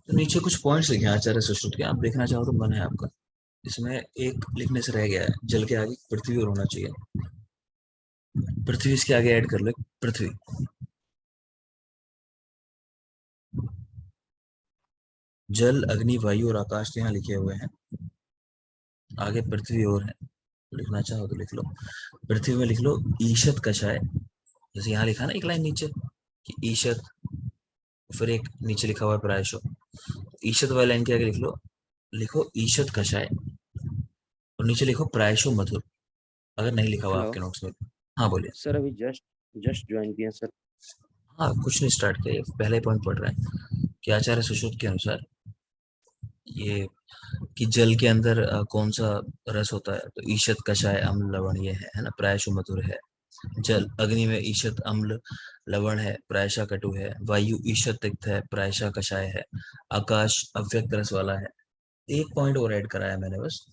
तो नीचे कुछ पॉइंट्स लिखे हैं आचार्य सुश्रुत के, आप देखना चाहो तो मन है आपका। इसमें एक लिखने से रह गया है, जल के आगे पृथ्वी और होना चाहिए। पृथ्वी इसके आगे ऐड कर लो, पृथ्वी। जल, अग्नि, वायु और आकाश तो यहाँ लिखे हुए हैं, आगे पृथ्वी और है। लिखना चाहो तो लिख लो। पृथ्वी में लिख लो ईशत कषाय, जैसे यहाँ लिखा ना एक लाइन नीचे कि ईशत, फिर एक नीचे लिखा हुआ है प्रायशो। ईशत वाली लाइन के आगे लिख लो, लिखो ईशत कषाय, और नीचे लिखो प्रायशो मधुर, अगर नहीं लिखा हुआ हेलो आपके नोट्स में। हाँ बोलिए। सर, अभी जस्ट जस्ट ज्वाइन किया सर। हाँ कुछ नहीं स्टार्ट किया, ये पहले पॉइंट पढ़ रहे हैं कि आचार्य सुश्रुत के अनुसार ये कि जल के अंदर कौन सा रस होता है, तो ईशत कषाय अम्ल लवण ये है ना, प्रायशु मधुर है। जल, अग्नि में ईशत अम्ल लवण है, प्रायशा कटु है। वायु ईशत तिक्त है, प्रायशा कषाय है। आकाश अव्यक्त रस वाला है। एक पॉइंट और ऐड कराया मैंने बस,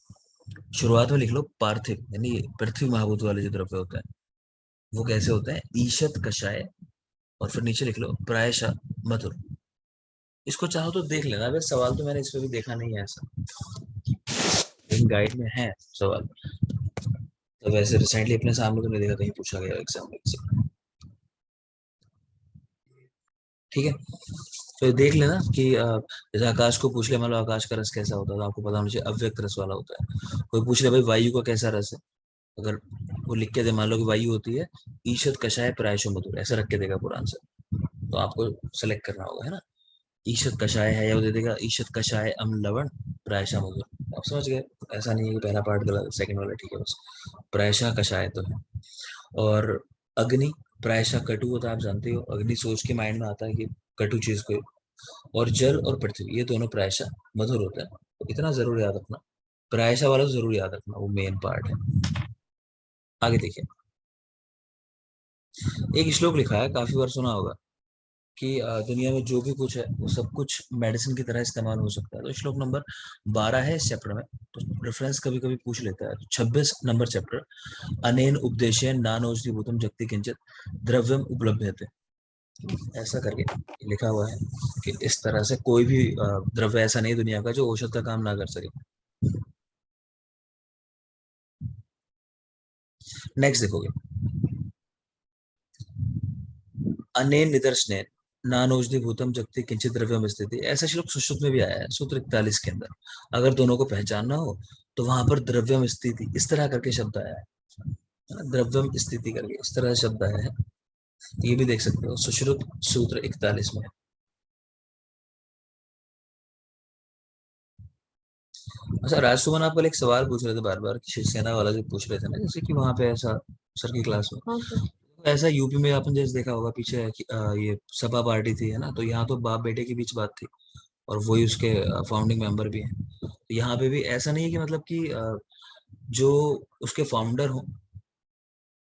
शुरुआत में लिख लो पार्थिव, यानी पृथ्वी महाभूत वाले जो द्रव्य होते हैं वो कैसे होते हैं, ईशत कषाय, और फिर नीचे लिख लो प्रायशा मधुर। इसको चाहो तो देख लेना, वैसे सवाल तो मैंने इसमें भी देखा नहीं है ऐसा, लेकिन गाइड में है सवाल। तो वैसे रिसेंटली अपने सामने तो नहीं देखा कहीं पूछा गया एग्जाम में से। ठीक है, तो देख लेना कि जैसे आकाश को पूछ ले, मान लो आकाश का रस कैसा होता है, तो आपको पता होना चाहिए अव्यक्त रस वाला होता है। कोई पूछ ले भाई वायु का कैसा रस है, अगर वो लिख के दे, मान लो कि वायु होती है ईशत कषाय प्रायशो मधुर, ऐसा रख के देगा पुराण से, तो आपको सेलेक्ट करना होगा, है ना। ईशत कषाय है, या वो दे देगा ईशत कषाय अम्ल लवण प्रायशा मधुर, आप समझ गए। ऐसा नहीं है कि पहला पार्ट गलत सेकंड वाला ठीक है, बस प्रायशा कषाय तो है। और अग्नि प्रायशः कटु होता है, आप जानते हो, अग्नि सोच के माइंड में आता है कि कटु चीज को। और जल और पृथ्वी ये दोनों प्रायशः मधुर होते हैं, तो इतना जरूर याद रखना, प्रायशः वाला तो जरूर याद रखना, वो मेन पार्ट है। आगे देखिए, एक श्लोक लिखा है, काफी बार सुना होगा कि दुनिया में जो भी कुछ है वो सब कुछ मेडिसिन की तरह इस्तेमाल हो सकता है। तो श्लोक नंबर 12 है इस चैप्टर में, तो रेफरेंस कभी कभी पूछ लेता है। 26 नंबर चैप्टर, अनेन उपदेशेन नानोषधि भूतम जगति किंचित द्रव्यम उपलभ्यते, ऐसा करके लिखा हुआ है कि इस तरह से कोई भी द्रव्य ऐसा नहीं दुनिया का जो औषध का काम ना कर सके। नेक्स्ट देखोगे, अनेन निदर्शनेन नानौषधि भूतम जगति किंचित द्रव्यम स्थिति, ऐसा श्लोक सुश्रुत में भी आया है सूत्र 41 के अंदर। अगर दोनों को पहचानना हो तो वहां पर द्रव्यम स्थिति इस तरह करके शब्द आया है, द्रव्यम स्थिति करके इस तरह शब्द आया है, ये भी देख सकते हो सुश्रुत सूत्र 41 में। अच्छा राजसुमन, आप कल एक सवाल पूछ रहे थे बार बार कि शिवसेना वाला जो पूछ रहे थे ना, जैसे कि वहां पे ऐसा सर की क्लास में, हाँ सर। ऐसा यूपी में आपने जैसे देखा होगा पीछे कि, ये सपा पार्टी थी है ना, तो यहाँ तो बाप बेटे के बीच बात थी, और वही उसके फाउंडिंग मेंबर भी हैं। तो यहाँ पे भी ऐसा नहीं है कि मतलब कि जो उसके फाउंडर हो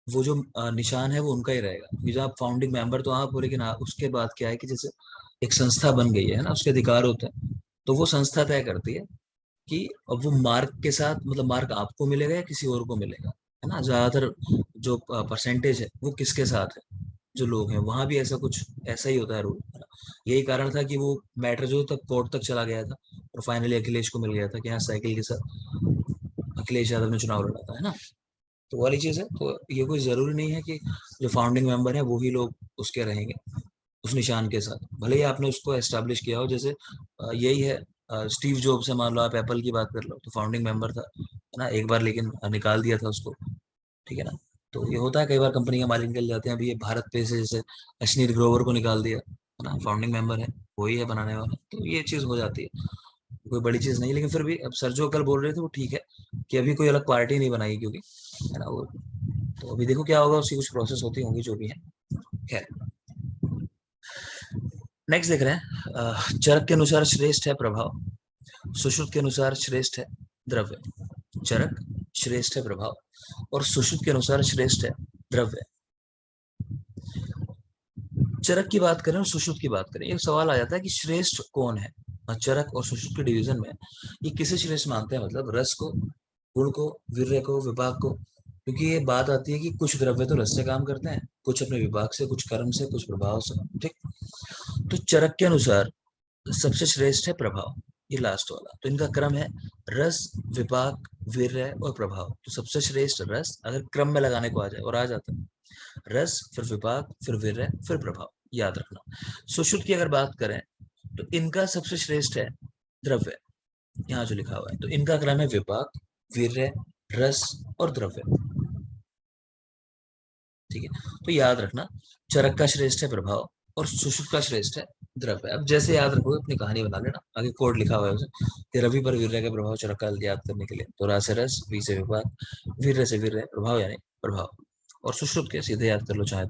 वो जो निशान है वो उनका ही रहेगा, क्योंकि जब आप फाउंडिंग मेंबर तो आप हो, लेकिन उसके बाद क्या है कि जैसे एक संस्था बन गई है ना, उसके अधिकार होते हैं, तो वो संस्था तय करती है कि अब वो मार्क के साथ, मतलब मार्क आपको मिलेगा या किसी और को मिलेगा, है ना। ज्यादातर जो परसेंटेज है वो किसके साथ है, जो लोग हैं, वहां भी ऐसा कुछ ऐसा ही होता है रूल, है ना। यही कारण था कि वो मैटर जो तक कोर्ट तक चला गया था, और फाइनली अखिलेश को मिल गया था कि हाँ साइकिल के साथ अखिलेश यादव ने चुनाव लड़ा था, है ना। तो वो वाली चीज है, तो ये कोई जरूरी नहीं है कि जो फाउंडिंग मेंबर है वो ही लोग उसके रहेंगे उस निशान के साथ, भले ही आपने उसको एस्टेब्लिश किया हो। जैसे यही है, स्टीव जॉब से मान लो आप एप्पल की बात कर लो, तो फाउंडिंग मेंबर था, है ना, एक बार लेकिन निकाल दिया था उसको, ठीक है ना। तो ये होता है कई बार, कंपनी के मालिक निकल जाते हैं। अभी ये भारत पे से जैसे अश्नीर ग्रोवर को निकाल दिया, है ना, फाउंडिंग मेंबर है, वही है बनाने वाला, तो ये चीज हो जाती है, कोई बड़ी चीज नहीं। लेकिन फिर भी अब सर जो कल बोल रहे थे वो ठीक है कि अभी कोई अलग पार्टी नहीं बनाई, क्योंकि है ना वो, तो अभी देखो क्या होगा, उसकी कुछ प्रोसेस होती होंगी जो भी है। खैर, नेक्स्ट देख रहे हैं, चरक के अनुसार श्रेष्ठ है प्रभाव, सुश्रुत के अनुसार श्रेष्ठ है द्रव्य। चरक श्रेष्ठ है प्रभाव, और सुश्रुत के अनुसार श्रेष्ठ है द्रव्य। चरक की बात करें और सुश्रुत की बात करें, एक सवाल आ जाता है कि श्रेष्ठ कौन है। चरक और सुश्रुत के डिवीजन में ये किसे श्रेष्ठ मानते हैं, मतलब रस को, गुण को, वीर्य को, विभाग को, क्योंकि ये बात आती है कि कुछ द्रव्य तो रस से काम करते हैं, कुछ अपने विभाग से, कुछ कर्म से, कुछ प्रभाव से, ठीक। तो चरक के अनुसार सबसे श्रेष्ठ है प्रभाव, ये लास्ट वाला। तो इनका क्रम है रस, विपाक, वीर्य और प्रभाव। तो सबसे श्रेष्ठ रस अगर क्रम में लगाने को आ जाए, और आ जाता है रस, फिर विपाक, फिर वीर्य, फिर प्रभाव, याद रखना। सुश्रुत की अगर बात करें तो इनका सबसे श्रेष्ठ है द्रव्य, यहाँ जो लिखा हुआ है। तो इनका क्रम है विपाक, वीर्य, रस और द्रव्य। ठीक है, तो याद रखना चरक का श्रेष्ठ है प्रभाव और सुषुप्त का श्रेष्ठ है द्रव्य। अब जैसे याद रखोगे अपनी कहानी बना लेना, आगे कोड लिखा हुआ है उसे कि रवि पर वीर्य का प्रभाव चरक का याद करने के लिए। तो रा से रस, वी से विपाक, वीर्य से वीर्य, प्रभाव यानी प्रभाव, और सुश्रुत के सीधे याद कर लो चाहे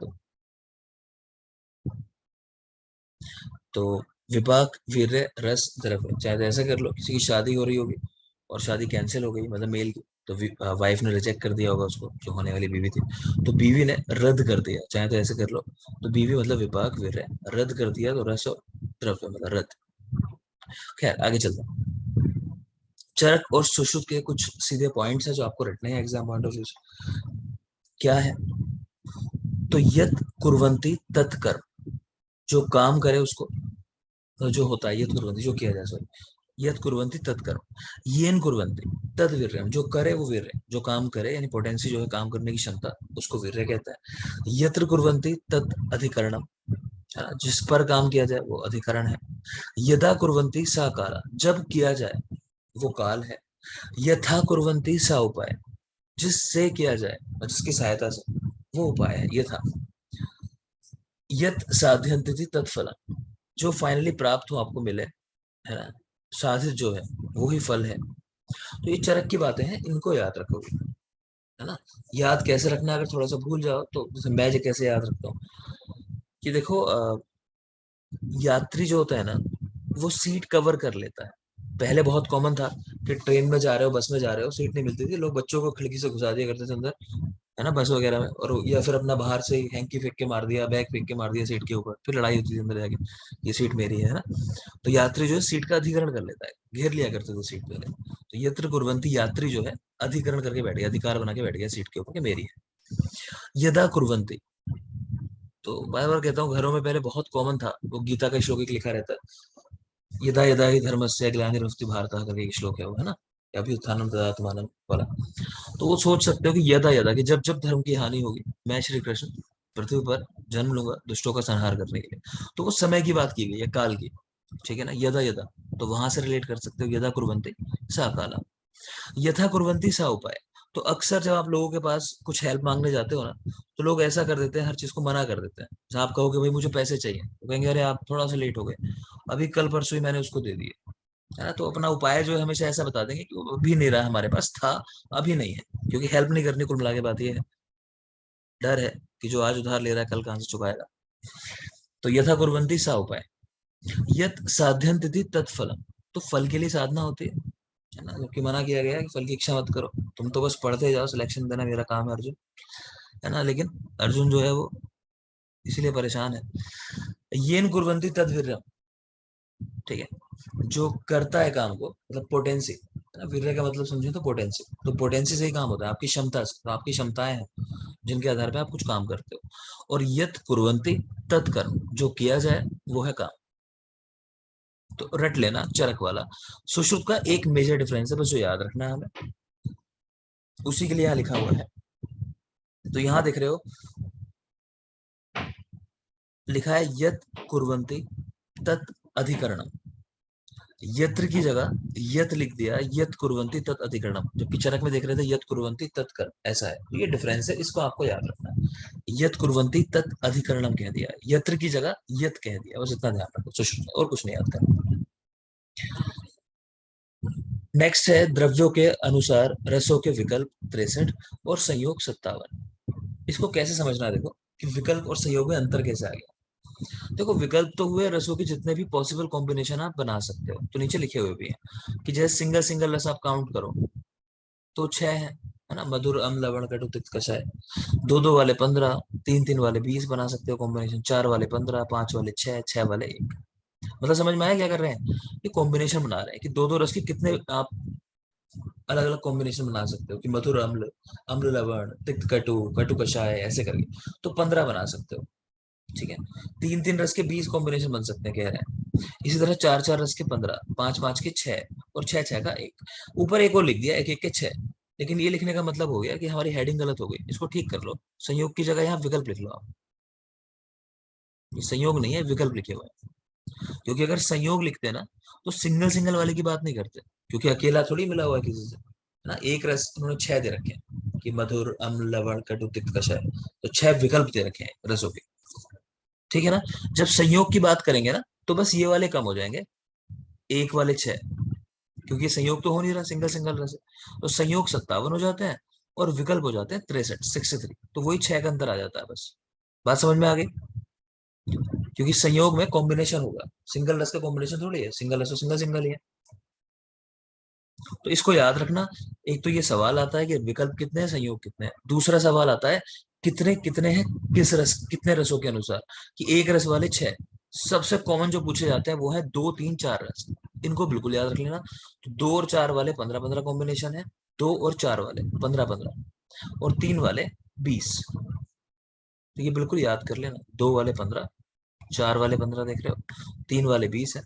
तो विपाक, वीर्य, रस, द्रव्य। चाहे तो ऐसा कर लो, किसी की शादी हो रही होगी और शादी कैंसिल हो गई, मतलब मेल की, तो वाइफ ने रिजेक्ट कर दिया होगा उसको, जो होने वाली बीवी थी, तो बीवी ने रद्द कर दिया, चाहे तो ऐसे कर लो। तो बीवी मतलब विपाक, वीर्य, रद्द कर दिया तो रस और द्रव्य मतलब रद्द। खैर आगे चलते हैं। चरक और सुश्रुत के कुछ सीधे पॉइंट्स हैं जो आपको रटने हैं एग्जाम पॉइंट ऑफ व्यू से। क्या है? तो यत कुर्वन्ति तत्कर्म, जो काम करे उसको, तो जो होता है यत कुर्वन्ति, जो किया जाए, सॉरी, यत कुर्वन्ति तत्कर्म, येन कुर्वन्ति तद वीर्यम, जो करे वो वीर्य, जो काम करे यानी पोटेंसी जो है काम करने की क्षमता, उसको वीर्य कहता है। यत्र कुर्वन्ति तत् अधिकरणम, है ना, जिस पर काम किया जाए वो अधिकरण है। यदा कुर्वन्ति सा काला, जब किया जाए वो काल है। यथा कुर्वन्ति सा उपाय, जिससे किया जाए और जिसकी सहायता से, वो उपाय है यथा। यत साध्यंति तत्फलम, जो फाइनली प्राप्त हो आपको मिले, है ना, साधित जो है वो ही फल है। तो ये चरक की बातें हैं, इनको याद रखोगे, है ना। याद कैसे रखना, अगर थोड़ा सा भूल जाओ तो जैसे मैं जो कैसे याद रखता हूँ कि देखो यात्री जो होता है ना, वो सीट कवर कर लेता है। पहले बहुत कॉमन था कि ट्रेन में जा रहे हो, बस में जा रहे हो, सीट नहीं मिलती थी, लोग बच्चों को खिड़की से घुसा दिया करते थे अंदर, है ना, बस वगैरह में, और या फिर अपना बाहर से हैंकी फेंक के मार दिया, बैग फेंक के मार दिया सीट के ऊपर, फिर लड़ाई होती थी अंदर जाके, ये सीट मेरी है ना। तो यात्री जो है सीट का अधिकरण कर लेता है, घेर लिया करते थे सीट पहले। तो यत्र कुर्वन्ति, यात्री जो है अधिकरण करके बैठ गया, अधिकार बना के बैठ गया सीट के ऊपर कि मेरी है। यदा कुर्वन्ति, तो बार बार कहता हूँ, घरों में पहले बहुत कॉमन था, वो गीता का श्लोक एक लिखा रहता है, यदा यदा ही धर्मस्य ग्लानिर्भवति भारत करके एक श्लोक है वो, है ना, अभी उत्थानम तदात्मानं वाला। तो वो सोच सकते हो कि यदा यदा, कि जब जब धर्म की हानि होगी, मैं श्री कृष्ण पृथ्वी पर जन्म लूंगा दुष्टों का संहार करने के लिए। तो वो समय की बात की गई है, काल की, ठीक है ना, यदा यदा, तो वहां से रिलेट कर सकते हो, यदा कुर्वन्ति सा काला, यथा कुर्वन्ति सा उपाय। तो अक्सर जब आप लोगों के पास कुछ हेल्प मांगने जाते हो ना, तो लोग ऐसा कर देते हैं, हर चीज को मना कर देते हैं। जहां आप कहोगे भाई मुझे पैसे चाहिए, तो कहेंगे अरे आप थोड़ा सा लेट हो गए, अभी कल परसों ही मैंने उसको दे दिए, है ना। तो अपना उपाय जो है हमेशा ऐसा बता देंगे कि वो अभी नहीं रहा, हमारे पास था, अभी नहीं है, क्योंकि हेल्प नहीं करनी, कुल मिला के बात ये है, डर है कि जो आज उधार ले रहा है कल कहां से चुकाएगा। तो यथा कुर्वन्ति सा उपाय, यत साध्यंति तत्फलम, तो फल के लिए साधना होती है ना, जबकि मना किया गया है कि फल की इच्छा मत करो, तुम तो बस पढ़ते जाओ, सिलेक्शन देना मेरा काम है अर्जुन, है ना। लेकिन अर्जुन जो है वो इसीलिए परेशान है। येन कुर्वन्ति तद्वीर्यम, ठीक है, जो करता है काम को, मतलब पोटेंसी, है ना, वीर्य का मतलब समझे तो पोटेंसी, तो पोटेंसी से ही काम होता है, आपकी क्षमता से। तो आपकी क्षमताएं हैं जिनके आधार पे आप कुछ काम करते हो। और यत कुर्वन्ति तत्कर्म, जो किया जाए वो है काम। तो रट लेना चरक वाला। सुश्रुत का एक मेजर डिफरेंस है, बस जो याद रखना है हमें, उसी के लिए यहाँ लिखा हुआ है। तो यहाँ देख रहे हो लिखा है यत कुर्वन्ति तत् अधिकरणम, यत्र की जगह यत लिख दिया, यत कुर्वन्ति तत् अधिकरणम, जबकि चरक में देख रहे थे यत कुर्वन्ति तत्कर, ऐसा है। तो ये डिफरेंस है, इसको आपको याद रखना है। यत कुर्वन्ति तत् अधिकरणम कह दिया, यत्र की जगह यत कह दिया, बस इतना ध्यान रखो सुश्रुत में, और कुछ नहीं याद करना। नेक्स्ट है द्रव्यों के अनुसार रसों के विकल्प 63 और संयोग 57। इसको कैसे समझना है, देखो कि विकल्प और संयोग में अंतर कैसे आ गया। देखो विकल्प तो हुए रसों के जितने भी पॉसिबल कॉम्बिनेशन आप बना सकते हो, तो नीचे लिखे हुए भी हैं कि जैसे सिंगल सिंगल रस आप काउंट करो तो 6 है ना, मधुर, अम्ल, लवण, कटु, तिक्त, कषाय। दो दो वाले 15, तीन तीन वाले 20 बना सकते हो कॉम्बिनेशन, चार वाले 15, पांच वाले 6, छह वाले 1। मतलब समझ में आया क्या कर रहे हैं, ये कॉम्बिनेशन बना रहे हैं कि दो दो रस के कितने आप अलग अलग कॉम्बिनेशन बना सकते हो, कि मधुर अम्ल, अम्ल लवण, तिक्त कटु, कटु कषाय, ऐसे करके तो 15 बना सकते हो। ठीक है, तीन तीन रस के 20 कॉम्बिनेशन बन सकते हैं कह रहे हैं। इसी तरह 4 4 रस के 15, 5 5 के 6 और 6 6 का 1। ऊपर एक और लिख दिया, 1 1 के 6। लेकिन ये लिखने का मतलब हो गया कि हमारी हेडिंग गलत हो गई, इसको ठीक कर लो। संयोग की जगह यहाँ विकल्प लिख लो आप। ये संयोग नहीं है, विकल्प लिखे हुए हैं। क्योंकि अगर संयोग लिखते ना तो सिंगल सिंगल वाले की बात नहीं करते, क्योंकि अकेला थोड़ी मिला हुआ है किसी से, है ना। एक रस उन्होंने 6 दे रखे हैं कि मधुर, अम्ल, लवण, कटु, तिक्त, कषाय। तो 6 विकल्प दे रखे हैं रसों के, ठीक है ना। जब संयोग की बात करेंगे ना तो बस ये वाले कम हो जाएंगे, एक वाले 6, क्योंकि संयोग तो हो नहीं रहा, सिंगल सिंगल रस है। तो संयोग 57 हो जाते हैं और विकल्प हो जाते हैं 63, 63। तो वही 6 का अंतर आ जाता है बस। बात समझ में आ गई? क्योंकि संयोग में कॉम्बिनेशन होगा, सिंगल रस का कॉम्बिनेशन थोड़ी है, सिंगल रस तो सिंगल सिंगल ही है। तो इसको याद रखना। एक तो ये सवाल आता है कि विकल्प कितने हैं, संयोग कितने हैं। दूसरा सवाल आता है कितने कितने हैं, किस रस, कितने रसों के अनुसार, कि एक रस वाले 6। सबसे कॉमन जो पूछे जाते हैं वो है 2 3 4 रस। इनको बिल्कुल याद रख लेना। तो 2 और 4 वाले 15 15 कॉम्बिनेशन है, 2 और 4 वाले 15 15, और 3 वाले 20। तो ये बिल्कुल याद कर लेना, 2 वाले 15, 4 वाले 15 देख रहे हो, 3 वाले 20 है।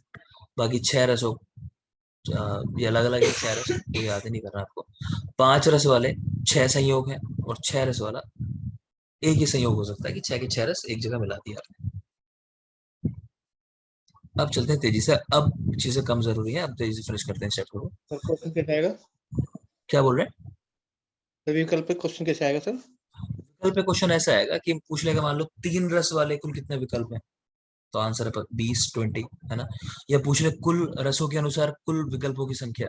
बाकी 6 रसों, ये अलग अलग है 6 रस, ये याद ही नहीं करना आपको। 5 रस वाले 6 संयोग है, और 6 रस वाला एक ही संयोग हो सकता है कि 6 के 6 रस एक जगह मिला दिया आपने। अब चलते हैं तेजी से, अब चीजें कम जरूरी है, अब तेजी से फिनिश करते हैं इस चैप्टर को। सर क्वेश्चन कैसे आएगा? क्या बोल रहे हैं? विकल्प पे क्वेश्चन कैसे आएगा सर? विकल्प पे क्वेश्चन ऐसा आएगा कि पूछ लेगा, मान लो 3 रस वाले कुल कितने विकल्प हैं, तो आंसर है 20 20, है ना। या पूछ ले कुल रसों के अनुसार कुल विकल्पों की संख्या,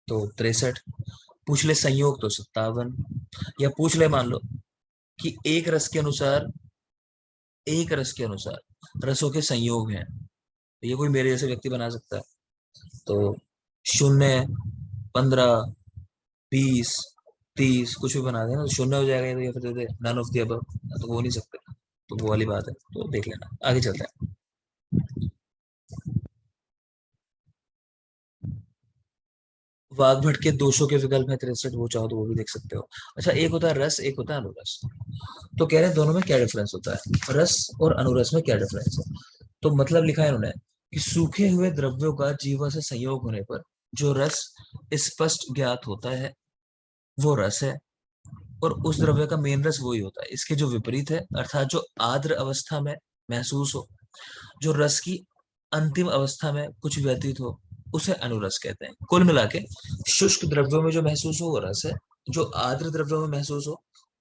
तो 63। पूछ ले संयोग, तो 57। या पूछ ले मान लो कि एक रस के अनुसार, एक रस के अनुसार रसों के संयोग हैं, तो ये कोई मेरे जैसे व्यक्ति बना सकता है। तो 0 15 20 30 कुछ भी बना देना तो 0 हो जाएगा, या फिर दे they none of the above, तो वो हो नहीं सकते। तो वो वाली बात है, तो देख लेना। आगे चलते हैं। वाग्भट के दोषों के विकल्प है 63, वो चाहो तो वो भी देख सकते हो। अच्छा, एक होता है रस, एक होता है अनुरस। तो कह रहे हैं दोनों में क्या डिफरेंस होता है, रस और अनुरस में क्या डिफरेंस है। तो मतलब लिखा है इन्होंने कि सूखे हुए द्रव्यों का जीवा से संयोग होने पर जो रस स्पष्ट ज्ञात होता है वो रस है, और उस द्रव्य का मेन रस वही होता है। इसके जो विपरीत है, अर्थात जो आर्द्र अवस्था में महसूस हो, जो रस की अंतिम अवस्था में कुछ व्यतीत हो, उसे अनुरस कहते हैं। कुल मिला के शुष्क द्रव्यों में जो महसूस हो वो रस है, जो आर्द्र द्रव्यों में महसूस हो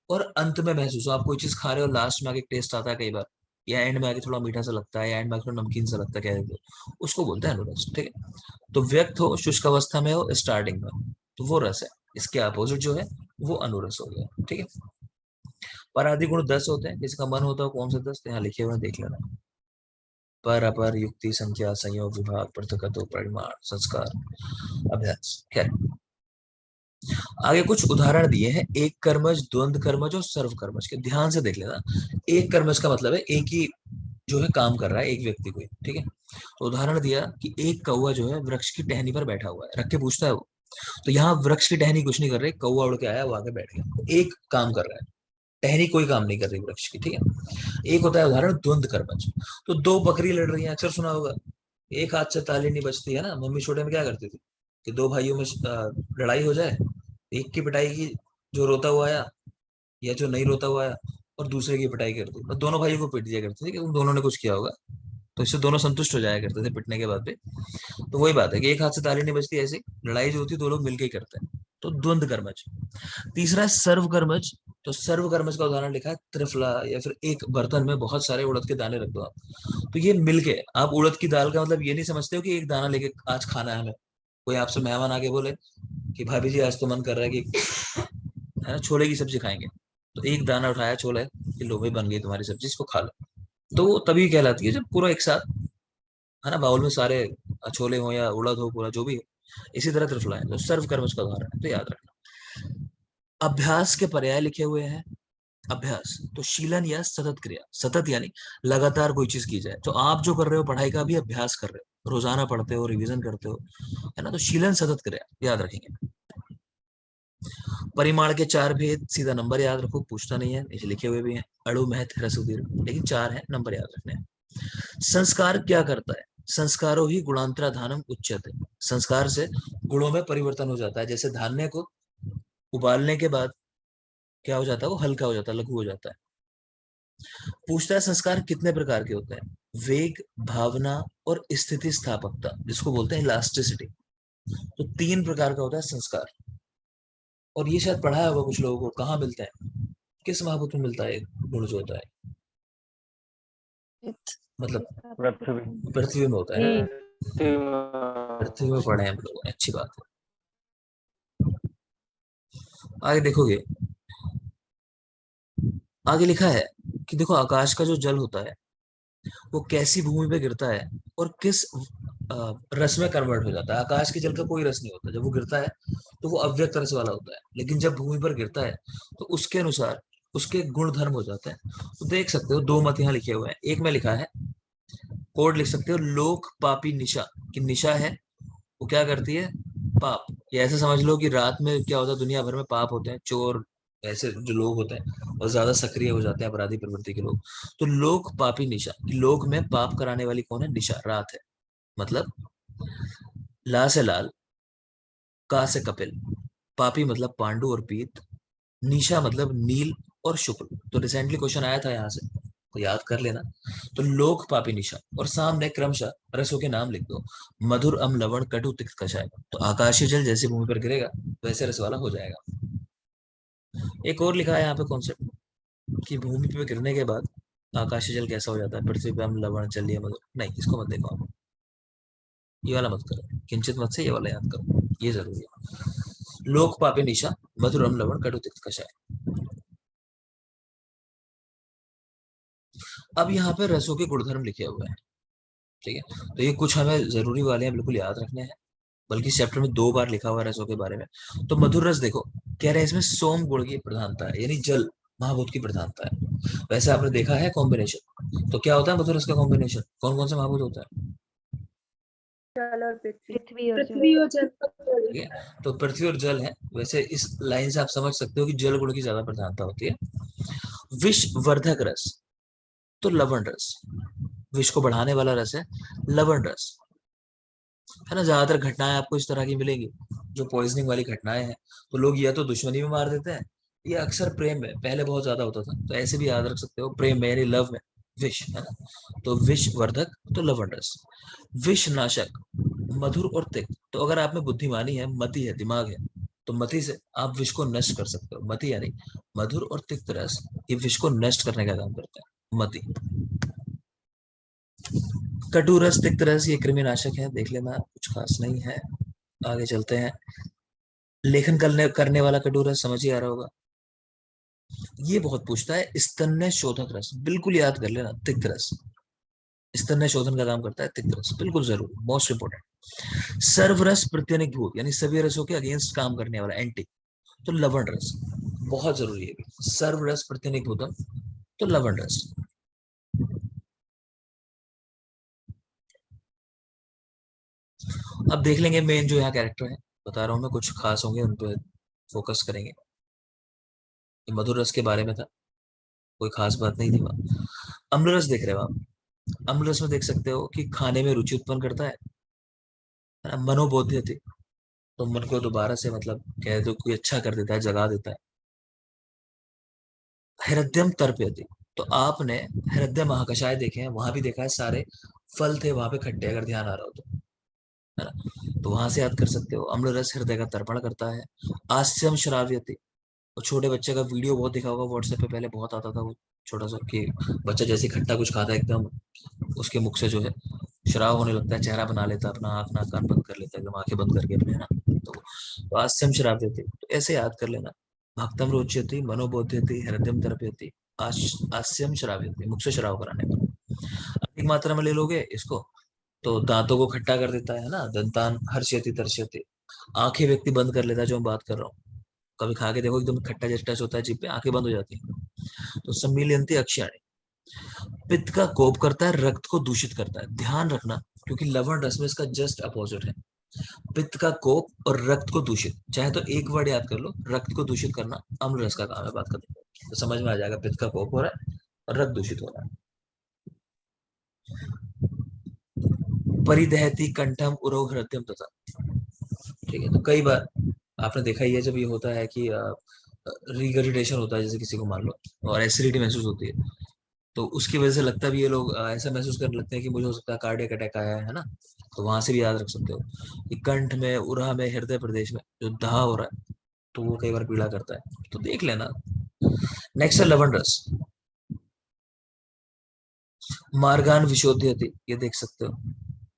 और अंत में महसूस हो, आप कोई चीज खा रहे हो, लास्ट में आके टेस्ट आता है कई बार, या एंड में आके थोड़ा मीठा सा लगता है, या एंड में आके थोड़ा नमकीन सा लगता है, कह देते हो, उसको बोलते हैं अनुरस, ठीक है। तो व्यक्त हो शुष्क अवस्था में हो, स्टार्टिंग में, तो वो रस है। इसके अपोजिट जो है वो अनुरस हो गया, ठीक है। पराधि गुण 10 होते हैं, किसी का मन होता है कौन से 10, तो यहाँ लिखे हुए देख लेना। पर अपर, युक्ति, संख्या, संयोग, विभाग, पृथकत्व, परिमाण, संस्कार, अभ्यास। खैर, आगे कुछ उदाहरण दिए हैं एक कर्मज, द्वंद्व कर्मज और सर्व कर्मज के, ध्यान से देख लेना। एक कर्मज का मतलब है एक ही जो है काम कर रहा है, एक व्यक्ति कोई, ठीक है। तो उदाहरण दिया कि एक कौवा जो है वृक्ष की टहनी पर बैठा हुआ है, रख के पूछता है वो। तो यहाँ वृक्ष की टहनी कुछ नहीं कर रही, कौवा उड़ के आया, वो आके बैठ गया, तो एक काम कर रहा है, टहनी कोई काम नहीं कर रही वृक्ष की, ठीक है। एक होता है उदाहरण द्वंद्व कर्मज। तो दो बकरी लड़ रही हैं, अक्सर सुना होगा, एक हाथ से ताली नहीं बजती, है ना। मम्मी छोटे में क्या करती थी कि दो भाइयों में लड़ाई हो जाए, एक की पिटाई की, जो रोता हुआ आया या जो नहीं रोता हुआ आया, और दूसरे की पिटाई कर दी, और दोनों भाइयों को पीट दिया करते थे कि उन दोनों ने कुछ किया होगा, तो इससे दोनों संतुष्ट हो जाया करते थे पिटने के बाद भी। तो वही बात है कि एक हाथ से ताली नहीं बजती, ऐसी लड़ाई जो होती है दो लोग मिलकर ही करते हैं, तो द्वंद्व कर्मज। तीसरा है सर्व कर्मज। तो सर्व कर्मज का उदाहरण लिखा है त्रिफला, या फिर एक बर्तन में बहुत सारे उड़द के दाने रख दो आप, तो ये मिलके, आप उड़द की दाल का मतलब ये नहीं समझते हो कि एक दाना लेके आज खाना है हमें। कोई आपसे मेहमान आके बोले कि भाभी जी आज तो मन कर रहा है कि, है ना, छोले की सब्जी खाएंगे, तो एक दाना उठाया छोले कि लो भाई बन गई तुम्हारी सब्जी, इसको खा लो, तो वो तभी कहलाती है जब पूरा एक साथ, है ना, बाउल में सारे छोले हो या उड़द हो, पूरा जो भी हो। इसी तरह त्रिफला है, तो सर्व कर्मज का उदाहरण है, तो याद रखना। अभ्यास के पर्याय लिखे हुए हैं। अभ्यास तो शीलन या सतत क्रिया, सतत यानी लगातार कोई चीज की जाए, तो आप जो कर रहे हो पढ़ाई का भी अभ्यास कर रहे हो, रोजाना पढ़ते हो, रिवीजन करते हो, है ना, तो शीलन सतत क्रिया याद रखेंगे। परिमाण के 4 भेद, सीधा नंबर याद रखो, पूछता नहीं है, नीचे लिखे हुए भी हैं। अणु, महत, ह्रस्व, दीर्घ, लेकिन 4 है, नंबर याद रखने हैं। संस्कार क्या करता है? संस्कारो ही गुणांतराधानम उच्यते। संस्कार से गुणों में परिवर्तन हो जाता है। जैसे धान्य को उबालने के बाद क्या हो जाता है, वो हल्का हो जाता है, लघु हो जाता है। पूछता है संस्कार कितने प्रकार के होते हैं? वेग, भावना और स्थिति स्थापकता, जिसको बोलते हैं इलास्टिसिटी। तो 3 प्रकार का होता है संस्कार। और ये शायद पढ़ा होगा कुछ लोगों को, कहाँ मिलता है, किस महाभूत में मिलता है गुण जो होता है, मतलब पृथ्वी पृथ्वी में होता है ना? पृथ्वी में पढ़े हैं हम लोग, अच्छी बात है। आगे देखोगे, आगे लिखा है कि देखो आकाश का जो जल होता है वो कैसी भूमि पे गिरता है और किस रस में कन्वर्ट हो जाता है। आकाश के जल का कोई रस नहीं होता, जब वो गिरता है तो वो अव्यक्त रस वाला होता है, लेकिन जब भूमि पर गिरता है तो उसके अनुसार उसके गुण धर्म हो जाते हैं। तो देख सकते हो 2 मत यहाँ लिखे हुए हैं। एक में लिखा है, कोड लिख सकते हो, लोक पापी निशा। कि निशा है वो क्या करती है? पाप। ये ऐसे समझ लो कि रात में क्या होता है, दुनिया भर में पाप होते हैं, चोर ऐसे जो लोग होते हैं और ज्यादा सक्रिय हो जाते हैं अपराधी प्रवृत्ति के लोग। तो लोक पापी निशा, लोक में पाप कराने वाली कौन है? निशा, रात है। मतलब ला से लाल, का से कपिल, पापी मतलब पांडु और पीत, निशा मतलब नील और शुक्ल। तो रिसेंटली क्वेश्चन आया था यहाँ से, तो याद कर लेना। तो लोक पापी निशा, और सामने क्रमशः रसों के नाम लिख दो। मधुर, अम्ल, लवण, कटु, तिक्त, कषाय। तो आकाशीय जल जैसे भूमि पर गिरेगा वैसे रस वाला हो जाएगा। एक और लिखा है यहाँ पे कॉन्सेप्ट कि भूमि पे गिरने के बाद आकाशीय जल कैसा हो जाता है? पृथ्वी पे अम्ल, लवण, जलीय, मधुर। नहीं, इसको मत देखो आप, ये वाला मत करो, किंचित मत से ये वाला याद करो, ये जरूरी है। लोक पापी निशा, मधुर, अम्ल, लवण, कटु, तिक्त, कषाय। अब यहाँ पे रसों के गुणधर्म लिखे हुए हैं, ठीक है? तो ये कुछ हमें जरूरी वाले हैं, बिल्कुल याद रखने हैं, बल्कि चैप्टर में 2 बार लिखा हुआ है रसों के बारे में। तो मधुर रस देखो, कह रहे हैं इसमें सोम गुण की प्रधानता है, यानी जल महाभूत की प्रधानता है। वैसे आपने देखा है कॉम्बिनेशन, तो क्या होता है मधुर रस का कॉम्बिनेशन? कौन कौन से महाभूत होता है? जल और पृथ्वी। पृथ्वी और जल। ठीक है, तो पृथ्वी और जल है। वैसे इस लाइन से आप समझ सकते हो कि जल गुण की ज्यादा प्रधानता होती है। विषवर्धक रस, तो लवण रस। विष को बढ़ाने वाला रस है लवण रस, है ना? ज्यादातर घटनाएं आपको इस तरह की मिलेंगी, जो पॉइजनिंग वाली घटनाएं हैं, तो लोग या तो दुश्मनी में मार देते हैं या अक्सर प्रेम में, पहले बहुत ज्यादा होता था, तो ऐसे भी याद रख सकते हो, प्रेम में यानी लव में विष, है ना? तो विष वर्धक तो लवण रस। विष नाशक, मधुर और तिक्त। तो अगर आप में बुद्धिमानी है, मति है, दिमाग है, तो मति से आप विष को नष्ट कर सकते हो। मति यानी मधुर और तिक्त रस, ये विष को नष्ट करने का काम करता है, मति। कटु रस, तिक्त रस, ये कृमिनाशक है, देख लेना, कुछ खास नहीं है। आगे चलते हैं। लेखन करने वाला कटु रस समझ ही आ रहा होगा। ये बहुत पूछता है, स्तन्य शोधक रस, बिल्कुल याद कर लेना, तिक्त रस। स्तन्य शोधन का काम करता है तिक्त रस, बिल्कुल जरूर, मोस्ट इंपोर्टेंट। सर्वरस प्रत्यनिक भूत, यानी सभी रसों के अगेंस्ट काम करने वाला, एंटी, तो लवण रस, बहुत जरूरी है। सर्वरस प्रत्यनिक भूतम, तो लवण रस। अब देख लेंगे मेन जो यहाँ कैरेक्टर है, बता रहा हूँ मैं, कुछ खास होंगे उन पे फोकस करेंगे। मधुर रस के बारे में था, कोई खास बात नहीं थी वहां। अम्ल रस देख रहे हो आप? अम्ल रस में देख सकते हो कि खाने में रुचि उत्पन्न करता है ना? मनोबोध्य थी, तो मन को दोबारा से मतलब कह दो कोई अच्छा कर देता है, जगा देता है। हृदयम तर्पयति, तो आपने हृदय महाकषाय देखे हैं, वहां भी देखा है, सारे फल थे वहां पे खट्टे, अगर ध्यान आ रहा हो तो, है ना? तो वहां से याद कर सकते हो। अम्ल रस हृदय का तर्पण करता है। आस्यम श्राव्यति, और छोटे बच्चे का वीडियो बहुत देखा होगा व्हाट्सएप पे, पहले बहुत आता था वो छोटा सा, कि बच्चा जैसे खट्टा कुछ खाता है एकदम उसके मुख से जो है श्राव होने लगता है, चेहरा बना लेता है अपना, आंख नाक कान बंद कर लेता है एकदम, आंखें बंद करके अपने, है ना? तो आस्यम श्राव्यति, तो ऐसे याद कर लेना। भक्तम रोच्यति, मनोबोध्यति, हृदयम तर्पयति, आस्यम श्राव्यति, मुख से श्राव कराने वाला। अधिक मात्रा में ले लोगे इसको तो दांतों को खट्टा कर देता है ना? दंतान हर्ष्यति तर्ष्यति, आंखें व्यक्ति बंद कर लेता है, जो मैं बात कर रहा हूँ। कभी खा के देखो, एकदम खट्टा जैसा टच होता है जीभ पे, आंखें बंद हो जाती है। तो सम्मिलियंती अक्षाणी। पित्त का कोप करता है, रक्त को दूषित करता है, ध्यान रखना, क्योंकि लवण रस में इसका जस्ट अपोजिट है। पित्त का कोप और रक्त को दूषित, चाहे तो एक वर्ड याद कर लो, रक्त को दूषित करना अम्ल रस का काम है, बात खत्म। तो समझ में आ जाएगा, पित्त का कोप हो रहा है और रक्त दूषित हो रहा है। परिदहति कंठम उरो हृदयम तथा। ठीक है, तो कई बार आपने देखा ही है जब ये होता है कि रिगरिटेशन होता है, जैसे किसी को मान लो और एसिडिटी महसूस होती है, तो उसकी वजह से लगता भी ये लोग ऐसा महसूस करने लगते हैं कि मुझे हो सकता है कार्डियक अटैक आया है ना। तो वहां से भी याद रख सकते हो कि कंठ में, उरहा में, हृदय प्रदेश में जो दाह हो रहा है तो वो कई बार पीड़ा करता है, तो देख लेना। नेक्स्ट है लवण रस। मार्गान विशोध्यति, ये देख सकते हो,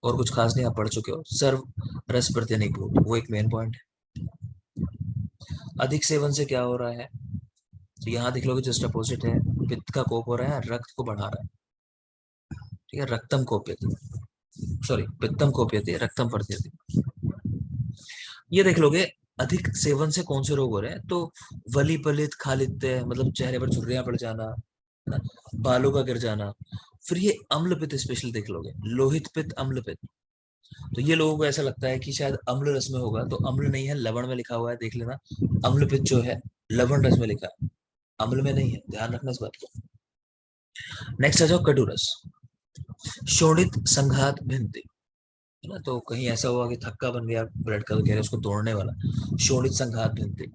और कुछ खास नहीं, आप पढ़ चुके हो। सर्व रस प्रतिनिभूत, वो एक मेन पॉइंट है। अधिक सेवन से क्या हो रहा है, तो यहाँ देख लोगे जस्ट अपोजिट है, पित्त का कोप हो रहा है, रक्त को बढ़ा रहा है। ठीक है, रक्तम कोप्यति, सॉरी पित्तम कोप्यति रक्तम वर्धयति। ये देख लोगे अधिक सेवन से कौन से रोग हो रहे हैं, तो वली पलित खालित्य, मतलब चेहरे पर झुर्रियां पड़ जाना, है ना, बालों का गिर जाना। फिर ये अम्ल पित्त स्पेशल देख लोगे, लोहित पित्त, अम्ल पित्त। तो ये लोगों को ऐसा लगता है कि शायद अम्ल रस में होगा, तो अम्ल नहीं है, लवण में लिखा हुआ है, देख लेना। अम्ल पित्त जो है लवण रस में लिखा है, अम्ल में नहीं है, ध्यान रखना इस बात को। नेक्स्ट आ जाओ कटु रस। शोणित संघात भिन्ति, है ना, तो कहीं ऐसा हुआ कि थक्का बन गया, ब्लड का, कह रहे उसको तोड़ने वाला, शोणित संघात भिन्ति।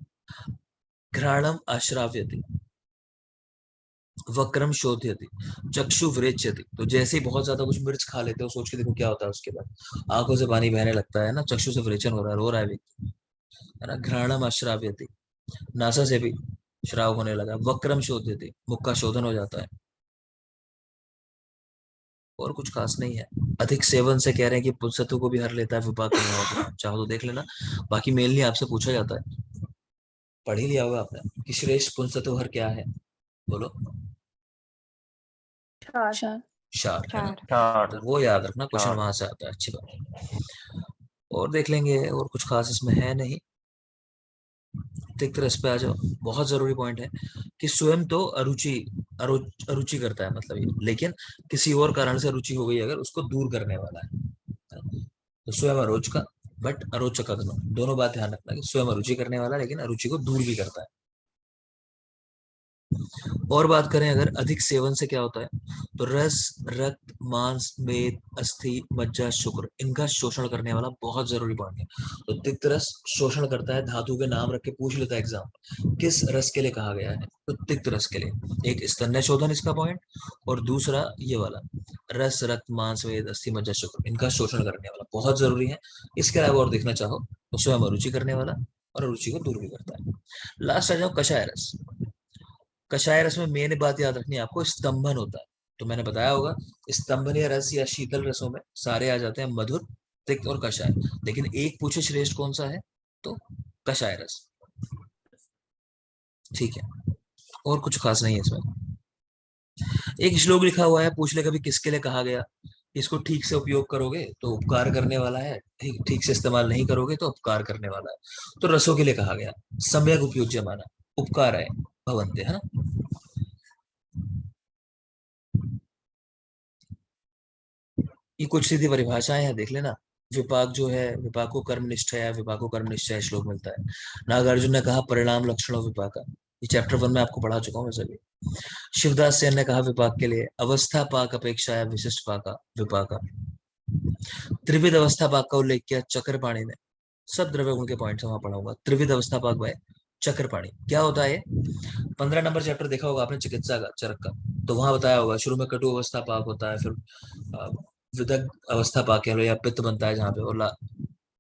घ्राणम आश्राव्यति, वक्रम शोध्यति, चक्षु विरेच्यति, तो जैसे ही बहुत ज्यादा कुछ मिर्च खा लेते हो, सोच के देखो क्या होता है उसके बाद, आंखों से पानी बहने लगता है ना, चक्षु से विरेचन हो रहा है, रो रहा है व्यक्ति, है ना। घ्राणम आश्राव्यति, नासा से भी श्राव होने लगा। वक्रम शोध्यति, मुख का शोधन हो जाता है। और कुछ खास नहीं है। अधिक सेवन से कह रहे हैं कि पुंसत्व को भी हर लेता है, विपाक नहीं होगा, चाहो तो देख लेना। बाकी मेनली आपसे पूछा जाता है, पढ़ ही लिया होगा आपने कि श्रेष्ठ पुंसत्व हर क्या है, बोलो। क्षार। क्षार, है ना, चार। तो वो याद रखना, क्वेश्चन क्षार। वहां से आता है, अच्छी बात है। और देख लेंगे, और कुछ खास इसमें है नहीं। तिक्त रस पे आ जाओ, बहुत जरूरी पॉइंट है कि स्वयं तो अरुचि करता है, मतलब ये, लेकिन किसी और कारण से रुचि हो गई अगर, उसको दूर करने वाला है। तो स्वयं अरोच का, बट अरोचक दोनों बात ध्यान रखना कि स्वयं अरुचि करने वाला, लेकिन अरुचि को दूर भी करता है। और बात करें अगर अधिक सेवन से क्या होता है, तो रस, रक्त, मांस, मेद, अस्थि, मज्जा, शुक्र, इनका शोषण करने वाला बहुत जरूरी पॉइंट है। तो तिक्त रस शोषण करता है, धातु के नाम रख के पूछ लेता है एग्जाम, किस रस के लिए कहा गया है, तो तिक्त रस के लिए। एक स्तन्य शोधन इसका पॉइंट, और दूसरा ये वाला, रस, रक्त, मांस, मेद, अस्थि, मज्जा, शुक्र, इनका शोषण करने वाला बहुत जरूरी है। इसके अलावा और देखना चाहो तो स्वयं अरुचि करने वाला, और अरुचि को दूर भी करता है। लास्ट आ जाओ कषाय रस। कषाय रस में मेन बात याद रखनी है आपको, स्तंभन होता है। तो मैंने बताया होगा, स्तंभनीय रस या शीतल रसों में सारे आ जाते हैं, मधुर, तिक्त और कषाय। लेकिन एक पूछे श्रेष्ठ कौन सा है, तो कषाय रस। ठीक है, और कुछ खास नहीं है इसमें। एक श्लोक लिखा हुआ है, पूछ ले कभी किसके लिए कहा गया। इसको ठीक से उपयोग करोगे तो उपकार करने वाला है, ठीक ठीक से इस्तेमाल नहीं करोगे तो उपकार करने वाला है। तो रसों के लिए कहा गया, सम्यक उपयुज्य माना, उपकार है भवन्ते, है ना। ये कुछ सीधी परिभाषाएं हैं, देख लेना। विपाक जो है, विपाक को कर्मनिष्ठ है, विपाक को कर्मनिष्ठ श्लोक मिलता है। नागार्जुन ने कहा परिणाम लक्षणों विपाका, ये चैप्टर 1 में आपको पढ़ा चुका हूँ वैसे भी। शिवदास सेन ने कहा विपाक के लिए, अवस्था पाक अपेक्षा है विशिष्ट पाका विपाका। त्रिविध अवस्था पाक का उल्लेख किया चक्रपाणी ने। सब द्रव्य गुण के पॉइंट्स वहां पढ़ाऊंगा। त्रिविध अवस्था पाक बाय चक्रपाणी, क्या होता है। 15 नंबर चैप्टर देखा होगा आपने चिकित्सा का, चरक का, तो वहां बताया होगा शुरू में कटु अवस्था पाक होता है, फिर विदग्ध अवस्था पाक कह लो, या पित्त बनता है जहाँ पे, और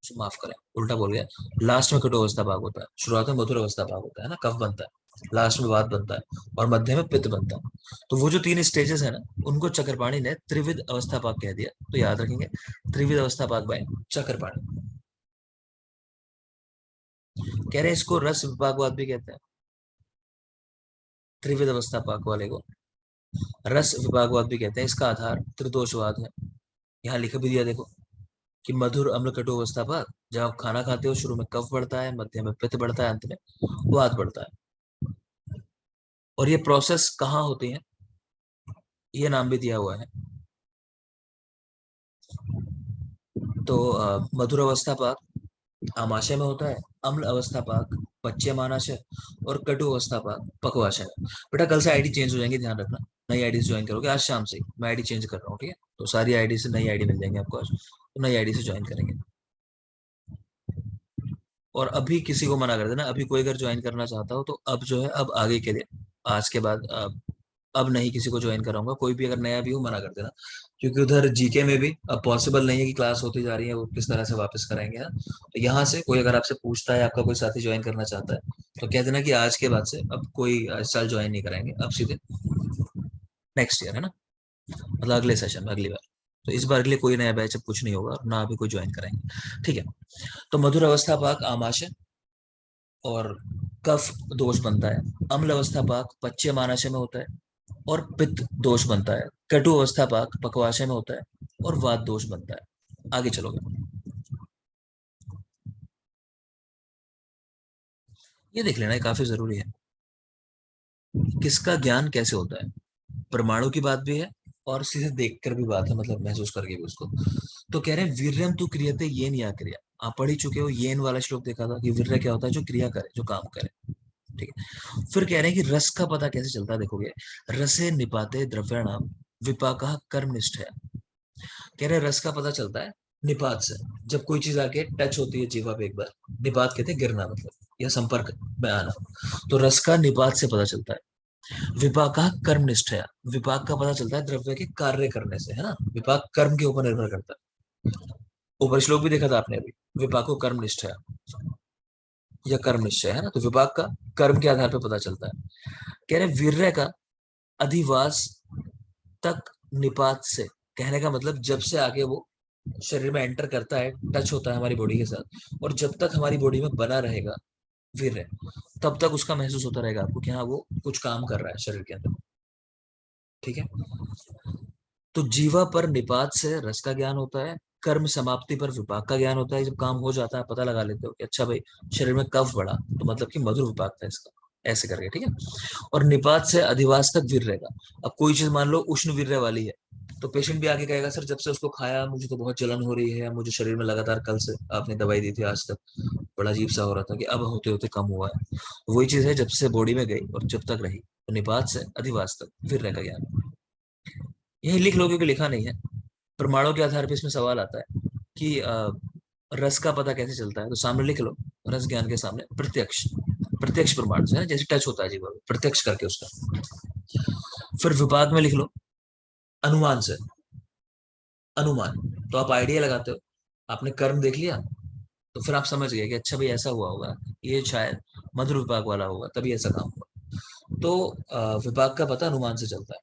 माफ करें उल्टा बोल गया, लास्ट में कटु अवस्था पाक होता है, शुरुआत में मधुर अवस्था पाक होता है ना, कफ बनता है, लास्ट में वात बनता है, और मध्य में पित्त बनता है। तो वो जो 3 स्टेजेस है ना, उनको चक्रपाणी ने त्रिविध अवस्था पाक कह दिया, तो याद रखेंगे त्रिविध अवस्था पाक बाय चक्रपाणी। कह रहे हैं इसको रस विपाकवाद भी कहते हैं, त्रिविध अवस्था पाक वाले को रस विभागवाद भी कहते हैं। इसका आधार त्रिदोषवाद है। यहाँ लिख भी दिया देखो कि मधुर अम्ल कटु अवस्था पाक, जब आप खाना खाते हो शुरू में कफ बढ़ता है, मध्य में पित्त बढ़ता है, अंत में वात बढ़ता है। और ये प्रोसेस कहाँ होती है, ये नाम भी दिया हुआ है। तो मधुर अवस्था पाक आमाशय में होता है, अम्ल अवस्था पाक पच्यमानाशय, और कटु अवस्था पाक पक्वाशय। बेटा कल से आईडी चेंज हो जाएंगे, ध्यान रखना। नई आईडी ज्वाइन करोगे आज शाम से, मैं आईडी चेंज कर रहा हूँ, ठीक है। तो सारी आईडी से नई आईडी मिल जाएंगे आपको आज। नई आईडी से ज्वाइन करेंगे। और अभी किसी को मना कर देना, अभी कोई अगर ज्वाइन करना चाहता हो तो अब जो है, अब आगे के लिए, आज के बाद अब नहीं किसी को ज्वाइन कराऊंगा। कोई भी अगर नया भी हो मना कर देना, क्योंकि उधर जीके में भी अब पॉसिबल नहीं है कि क्लास होती जा रही है वो किस तरह से वापस कराएंगे। हाँ, तो यहाँ से कोई अगर आपसे पूछता है, आपका कोई साथी ज्वाइन करना चाहता है, तो कह देना कि आज के बाद से अब कोई इस साल ज्वाइन नहीं कराएंगे, अब सीधे नेक्स्ट ईयर, है ना, मतलब अगले सेशन में, अगली बार। तो इस बार के लिए कोई नया बैच अब कुछ नहीं होगा, ना अभी कोई ज्वाइन कराएंगे, ठीक है। तो मधुर अवस्था पाक आमाशय और कफ दोष बनता है। अम्ल अवस्था पाक पच्य मानाशय में होता है और पित्त दोष बनता है। कटु अवस्था पाक पक्वाशय में होता है और वात दोष बनता है। आगे चलोगे, ये देख लेना, ये काफी जरूरी है। किसका ज्ञान कैसे होता है, परमाणु की बात भी है और सीधे देखकर भी बात है, मतलब महसूस करके भी उसको। तो कह रहे हैं वीर्यम तु क्रियते येन या क्रिया। आप पढ़ ही चुके हो, येन वाला श्लोक देखा था कि वीर्य क्या होता है, जो क्रिया करे, जो काम करे, ठीक है। फिर कह रहे हैं कि रस का पता कैसे चलता है, देखोगे, रसे निपाते द्रव्याणाम विपाकः कर्मनिष्ठ है। कह रहे हैं रस का पता चलता है निपात से, जब कोई चीज आके टच होती है जीवा पे एक बार, निपात कहते हैं गिरना, मतलब या संपर्क में आना, तो रस का निपात से पता चलता है। विपाक कर्मनिष्ठ है, विपाक का पता चलता है द्रव्य के कार्य करने से, है ना, विपाक कर्म के ऊपर निर्भर करता है। ऊपर श्लोक भी देखा था आपने अभी, विपाको कर्मनिष्ठ है या कर्म निश्चय, है ना, तो विपाक का कर्म के आधार पर पता चलता है। कह रहे वीर्य का अधिवास तक निपात से, कहने का मतलब जब से आगे वो शरीर में एंटर करता है, टच होता है हमारी बॉडी के साथ, और जब तक हमारी बॉडी में बना रहेगा वीर्य, तब तक उसका महसूस होता रहेगा आपको कि हाँ वो कुछ काम कर रहा है शरीर के अंदर, ठीक है। तो जीवा पर निपात से रस का ज्ञान होता है, कर्म समाप्ति पर विपाक का ज्ञान होता है। जब काम हो जाता है पता लगा लेते हो कि अच्छा भाई शरीर में कफ बढ़ा, तो मतलब कि मधुर विपाक था इसका, ऐसे करके, ठीक है। और निपात से अधिवास तक वीर्य रहेगा। अब कोई चीज मान लो उष्ण वीर्य वाली है, तो पेशेंट भी आगे कहेगा सर जब से उसको खाया मुझे तो बहुत जलन हो रही है, मुझे शरीर में लगातार, कल से आपने दवाई दी थी आज तक बड़ा अजीब सा हो रहा था, कि अब होते होते कम हुआ है। वही चीज है, जब से बॉडी में गई और जब तक रही, तो निपात से अधिवास तक वीर्य का ज्ञान। यही लिख लोगे कि लिखा नहीं है, प्रमाणों के आधार पर इसमें सवाल आता है कि रस का पता कैसे चलता है, तो सामने लिख लो, रस ज्ञान के सामने प्रत्यक्ष, प्रत्यक्ष प्रमाण से, जैसे टच होता है जीवा में, प्रत्यक्ष करके उसका। फिर विपाक में लिख लो अनुमान से, अनुमान, तो आप आइडिया लगाते हो, आपने कर्म देख लिया तो फिर आप समझ गए कि अच्छा भाई ऐसा हुआ होगा, ये शायद मधुर विपाक वाला होगा तभी ऐसा काम हुआ। तो विपाक का पता अनुमान से चलता है।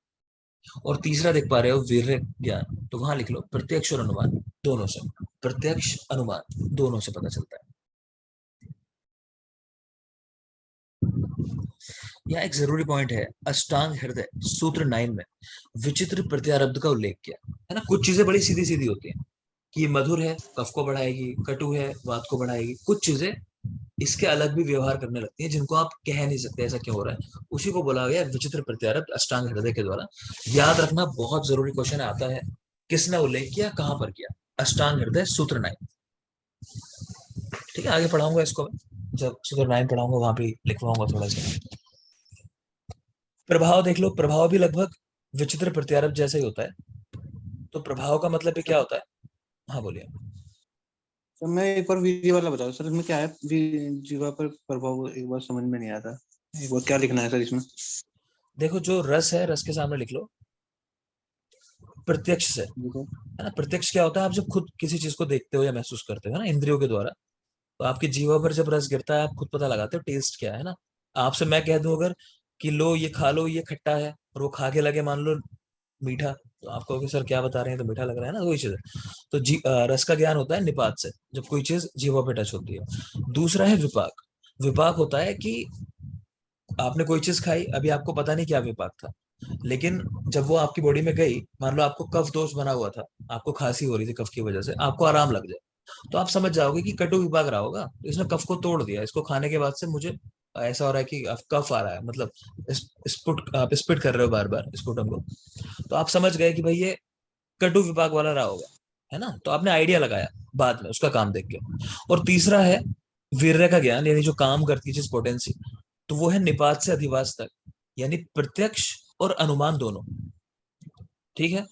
और तीसरा देख पा रहे हो वीर्य ज्ञान, तो वहां लिख लो प्रत्यक्ष और अनुमान दोनों से, प्रत्यक्ष अनुमान दोनों से पता चलता है। यहाँ एक जरूरी पॉइंट है, अष्टांग हृदय सूत्र 9 में विचित्र प्रत्यारब्ध का उल्लेख किया है ना। कुछ चीजें बड़ी सीधी सीधी होती हैं कि मधुर है कफ को बढ़ाएगी, कटु है वात को बढ़ाएगी, कुछ चीजें इसके अलग भी व्यवहार करने लगती हैं जिनको आप कह नहीं सकते ऐसा क्यों हो रहा है, उसी को बोला गया विचित्र प्रत्यारब्ध अष्टांग हृदय के द्वारा। याद रखना, बहुत जरूरी क्वेश्चन आता है, किसने उल्लेख किया, कहां पर किया, अष्टांग हृदय सूत्र 9, ठीक है। आगे पढ़ाऊंगा इसको, जब सूत्र 9 पढ़ाऊंगा वहां भी लिखवाऊंगा थोड़ा सा। प्रभाव देख लो, प्रभाव भी लगभग विचित्र प्रत्यारोप जैसा ही होता है। तो प्रभाव का मतलब भी क्या होता है, हाँ बोलिए। सर मैं एक बार वीडियो वाला बताओ सर, इसमें क्या है, जीवा पर प्रभाव एक बार समझ में नहीं आता, एक बार क्या लिखना है सर इसमें। देखो जो रस है, रस के सामने लिख लो प्रत्यक्ष से, है ना। प्रत्यक्ष क्या होता है, आप जब खुद किसी चीज को देखते हो या महसूस करते हो, है ना, इंद्रियों के द्वारा, तो आपकी जीवा पर जब रस गिरता है आप खुद पता लगाते हो टेस्ट क्या है ना। आपसे मैं कह दूं अगर कि लो ये खा लो, ये खट्टा है, और वो खा के लगे मान लो मीठा, तो आप कहोगे सर क्या बता रहे हैं, तो मीठा लग रहा है ना, वही चीज है। तो रस का ज्ञान होता है निपात से, जब कोई चीज जीवा पे टच होती है। दूसरा है विपाक, विपाक होता है कि आपने कोई चीज खाई, अभी आपको पता नहीं क्या विपाक था, लेकिन जब वो आपकी बॉडी में गई, मान लो आपको कफ दोष बना हुआ था, आपको खांसी हो रही थी कफ की वजह से, आपको आराम लग जाए, तो आप समझ जाओगे कि कटु विपाक रहा होगा, तो इसने कफ को तोड़ दिया, इसको खाने के बाद से मुझे ऐसा हो रहा है कि कफ आ रहा है, मतलब स्पुट, आप स्पिट कर रहे हो बार बार स्पुटम को, तो आप समझ गए कि भाई ये कटु विपाक वाला रहा होगा, है ना। तो आपने आइडिया लगाया बाद में उसका काम देख के। और तीसरा है वीर्य का ज्ञान, यानी जो काम करती है जिस पोटेंसी, तो वो है निपात से अधिवास तक, यानी प्रत्यक्ष और अनुमान दोनों, ठीक है।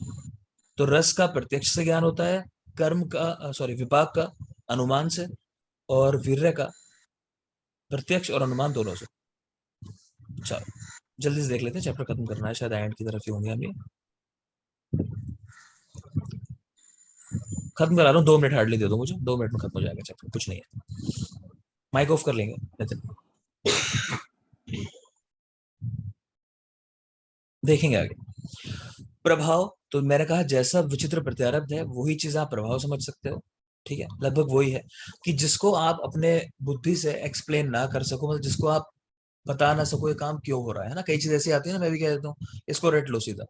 तो रस का प्रत्यक्ष से ज्ञान होता है, कर्म का विपाक का, अनुमान से, और वीर्य का प्रत्यक्ष और अनुमान दोनों से। चलो जल्दी से देख लेते हैं, चैप्टर खत्म करना है, शायद एंड की तरफ ही होंगे हम ये। खत्म करा रहा हूँ, 2 मिनट हार्डली दे दो मुझे, 2 मिनट में खत्म हो जाएगा चैप्टर, कुछ नहीं है। माइक ऑफ कर लेंगे नितिन, देखेंगे आगे। प्रभाव, तो मैंने कहा जैसा विचित्र प्रत्यारब्ध है वही चीज आप प्रभाव समझ सकते हो, ठीक है, लगभग वही है कि जिसको आप अपने बुद्धि से एक्सप्लेन ना कर सको, मतलब जिसको आप बता ना सको ये काम क्यों हो रहा है ना। कई चीज ऐसी आती है ना, मैं भी कह देता हूँ इसको रट लो सीधा,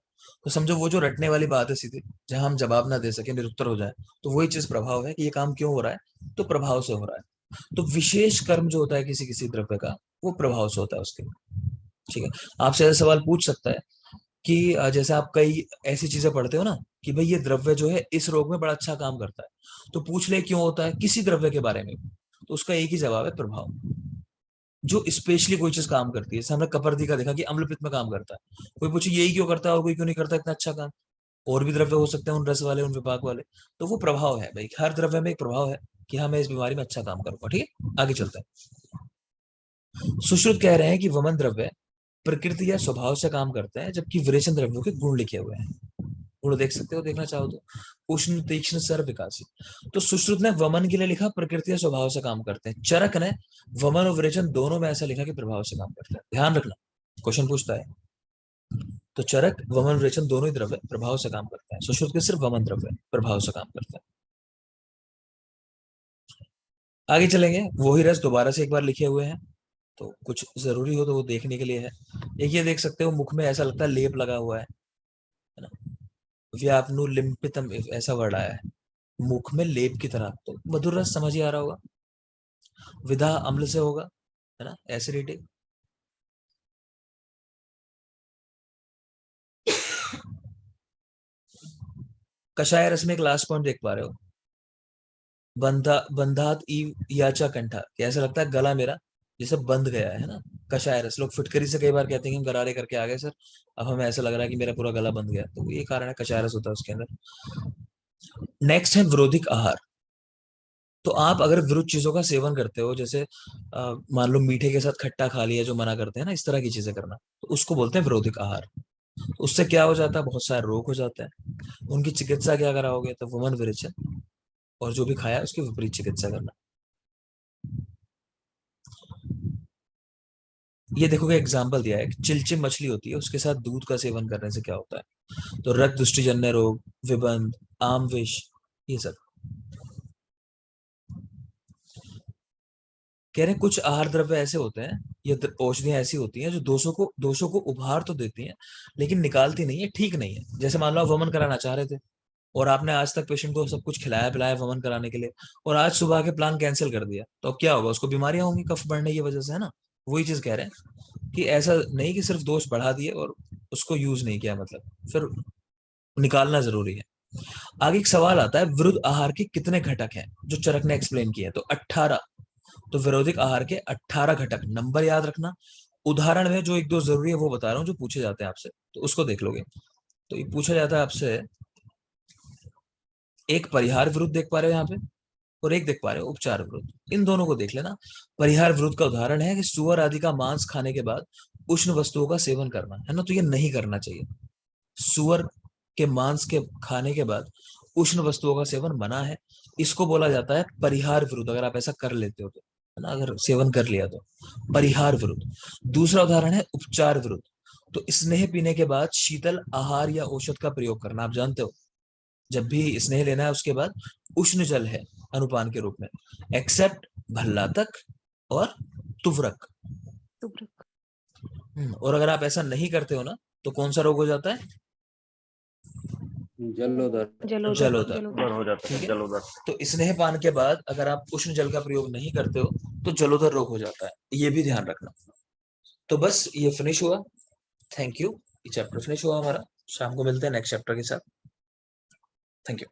तो समझो वो जो रटने वाली बात है सीधी, जहां हम जवाब ना दे सके, निरुत्तर हो जाए, तो वही चीज प्रभाव है कि ये काम क्यों हो रहा है, तो प्रभाव से हो रहा है। तो विशेष कर्म जो होता है किसी किसी द्रव्य का, वो प्रभाव से होता है उसके, ठीक है। आपसे ऐसा सवाल पूछ सकता है कि जैसे आप कई ऐसी चीजें पढ़ते हो ना कि भाई ये द्रव्य जो है इस रोग में बड़ा अच्छा काम करता है, तो पूछ ले क्यों होता है किसी द्रव्य के बारे में, तो उसका एक ही जवाब है, प्रभाव। जो स्पेशली कोई चीज काम करती है, जैसे हमने कपर्दी का देखा कि अम्लपित्त में काम करता है, कोई पूछे यही क्यों करता है और कोई क्यों नहीं करता इतना अच्छा काम, और भी द्रव्य हो सकते हैं उन रस वाले, उन विपाक वाले, तो वो प्रभाव है भाई, हर द्रव्य में एक प्रभाव है कि हाँ मैं इस बीमारी में अच्छा काम करूंगा, ठीक है। आगे चलते हैं। सुश्रुत कह रहे हैं कि वमन द्रव्य प्रकृति या स्वभाव से काम करते हैं, जबकि विरेचन द्रव्यों के गुण लिखे हुए हैं। गुण देख सकते हो, देखना चाहो तो, उष्ण तीक्ष्ण सर्व विकासी। तो सुश्रुत ने वमन के लिए लिखा प्रकृति या स्वभाव से काम करते हैं, चरक ने वमन और विरेचन दोनों में ऐसा लिखा कि प्रभाव से काम करते हैं। ध्यान रखना, क्वेश्चन पूछता है, तो चरक वमन विरेचन दोनों ही द्रव्य प्रभाव से काम करते हैं, सुश्रुत के सिर्फ वमन द्रव्य प्रभाव से काम करते हैं। आगे चलेंगे, वही रस दोबारा से एक बार लिखे हुए हैं, तो कुछ जरूरी हो तो वो देखने के लिए है। एक ये देख सकते हो, मुख में ऐसा लगता है लेप लगा हुआ है ना, व्यापनु लिम्पितम ऐसा वर्ड आया है, मुख में लेप की तरह, तो मधुर रस समझ ही आ रहा होगा। विधा अम्ल से होगा, है ना, एसिडिटी। कषाय रस में एक लास्ट पॉइंट देख पा रहे हो, बंधात याचा कंठा, कैसा लगता है गला मेरा जैसे बंध गया है ना। कषाय रस, लोग फिटकरी से कई बार कहते हैं कि हम गरारे करके आ गए सर, अब हमें ऐसा लग रहा है कि मेरा पूरा गला बंध गया, तो ये कारण है, कषाय रस होता है उसके अंदर। नेक्स्ट है विरोधिक आहार। तो आप अगर विरुद्ध चीजों का सेवन करते हो, जैसे मान लो मीठे के साथ खट्टा खा लिया, जो मना करते हैं ना, इस तरह की चीजें करना, तो उसको बोलते हैं विरोधिक आहार। तो उससे क्या हो जाता है, बहुत सारे रोग हो जाते हैं। उनकी चिकित्सा क्या कराओगे, तो वमन विरेचन, और जो भी खाया उसकी विपरीत चिकित्सा करना। ये देखोगे एग्जाम्पल दिया है, चिलचिम मछली होती है, उसके साथ दूध का सेवन करने से क्या होता है, तो रक्त दुष्टिजन्य रोग, विबंध, आम विष, ये सब। कह रहे हैं कुछ आहार द्रव्य ऐसे होते हैं, ये औषधियां ऐसी होती हैं जो दोषों को उभार तो देती हैं, लेकिन निकालती नहीं है, ठीक नहीं है। जैसे मान लो आप वमन कराना चाह रहे थे, और आपने आज तक पेशेंट को सब कुछ खिलाया पिलाया वमन कराने के लिए, और आज सुबह के प्लान कैंसिल कर दिया, तो अब क्या होगा, उसको बीमारियां होंगी कफ बढ़ने की वजह से, है ना। वही चीज कह रहे हैं कि ऐसा नहीं कि सिर्फ दोष बढ़ा दिए और उसको यूज नहीं किया, मतलब फिर निकालना जरूरी है। आगे एक सवाल आता है, विरुद्ध आहार के कितने घटक हैं, जो चरक ने एक्सप्लेन किया है, तो 18। तो विरोधिक आहार के 18 घटक, नंबर याद रखना। उदाहरण में जो एक दो जरूरी है वो बता रहा हूँ, जो पूछे जाते हैं आपसे, तो उसको देख लोगे। तो ये पूछा जाता है आपसे, एक परिहार विरुद्ध देख पा रहे हो यहाँ पे, और एक देख पा रहे हो उपचार विरुद्ध, इन दोनों को देख लेना। परिहार विरुद्ध का उदाहरण है कि सुअर आदि का मांस खाने के बाद उष्ण वस्तुओं का सेवन करना, है ना, तो ये नहीं करना चाहिए। सुअर के मांस के खाने के बाद उष्ण वस्तुओं का सेवन मना है, इसको बोला जाता है परिहार विरुद्ध, अगर आप ऐसा कर लेते हो तो, है ना, अगर सेवन कर लिया तो परिहार विरुद्ध। दूसरा उदाहरण है उपचार विरुद्ध, तो स्नेह पीने के बाद शीतल आहार या औषध का प्रयोग करना, आप जानते हो जब भी स्नेह लेना है उसके बाद उष्ण जल है अनुपान के रूप में, एक्सेप्ट भल्लातक और तुवरक। और अगर आप ऐसा नहीं करते हो ना, तो कौन सा रोग हो जाता है, जलोदर जलोदर, हो जाता ठीक है, है। जलोदर। तो स्नेह पान के बाद अगर आप उष्ण जल का प्रयोग नहीं करते हो, तो जलोदर रोग हो जाता है, ये भी ध्यान रखना। तो बस ये फिनिश हुआ, थैंक यू, ये चैप्टर फिनिश हुआ हमारा। शाम को मिलते हैं नेक्स्ट चैप्टर के साथ, थैंक यू।